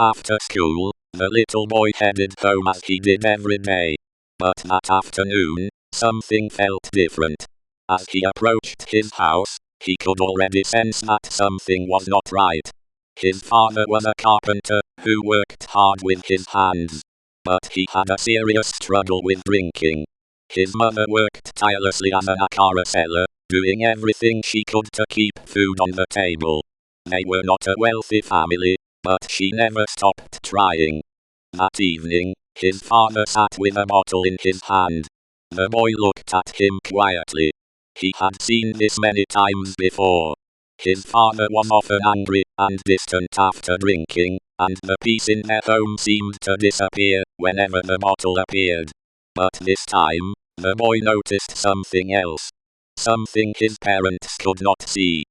After school, the little boy headed home as he did every day. But that afternoon, something felt different. As he approached his house, he could already sense that something was not right. His father was a carpenter, who worked hard with his hands. But he had a serious struggle with drinking. His mother worked tirelessly as an akara seller, doing everything she could to keep food on the table. They were not a wealthy family, but she never stopped trying. That evening, his father sat with a bottle in his hand. The boy looked at him quietly. He had seen this many times before. His father was often angry and distant after drinking, and the peace in their home seemed to disappear whenever the bottle appeared. But this time, the boy noticed something else. Something his parents could not see.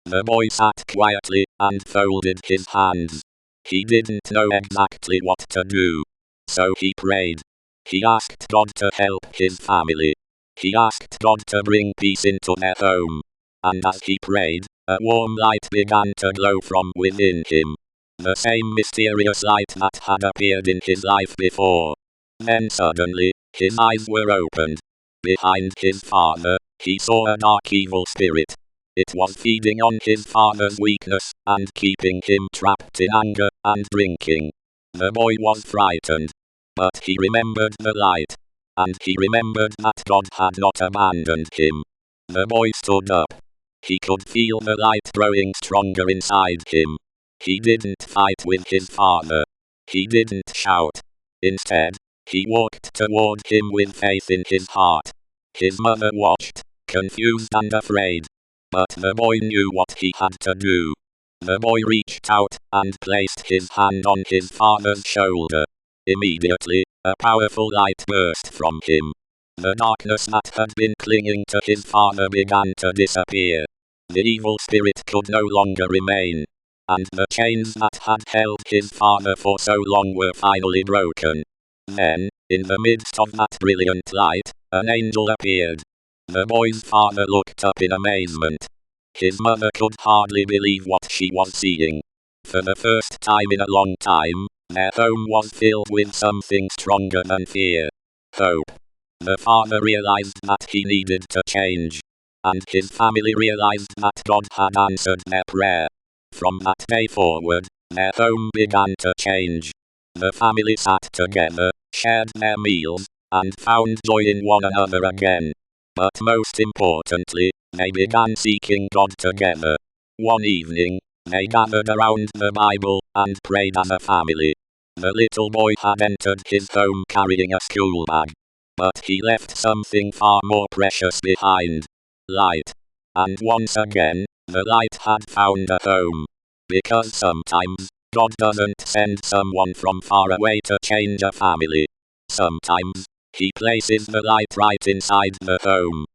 The boy sat quietly and folded his hands. He didn't know exactly what to do. So he prayed. He asked God to help his family. He asked God to bring peace into their home. And as he prayed, a warm light began to glow from within him. The same mysterious light that had appeared in his life before. Then suddenly, his eyes were opened. Behind his father, he saw a dark evil spirit. It was feeding on his father's weakness and keeping him trapped in anger and drinking. The boy was frightened. But he remembered the light. And he remembered that God had not abandoned him. The boy stood up. He could feel the light growing stronger inside him. He didn't fight with his father. He didn't shout. Instead, he walked toward him with faith in his heart. His mother watched, confused and afraid. But the boy knew what he had to do. The boy reached out and placed his hand on his father's shoulder. Immediately, a powerful light burst from him. The darkness that had been clinging to his father began to disappear. The evil spirit could no longer remain. And the chains that had held his father for so long were finally broken. Then, in the midst of that brilliant light, an angel appeared. The boy's father looked up in amazement. His mother could hardly believe what she was seeing. For the first time in a long time, their home was filled with something stronger than fear. Hope. The father realized that he needed to change. And his family realized that God had answered their prayer. From that day forward, their home began to change. The family sat together, shared their meals, and found joy in one another again. But most importantly, they began seeking God together. One evening, they gathered around the Bible and prayed as a family. The little boy had entered his home carrying a school bag. But he left something far more precious behind. Light. And once again, the light had found a home. Because sometimes, God doesn't send someone from far away to change a family. Sometimes, He places the light right inside the home.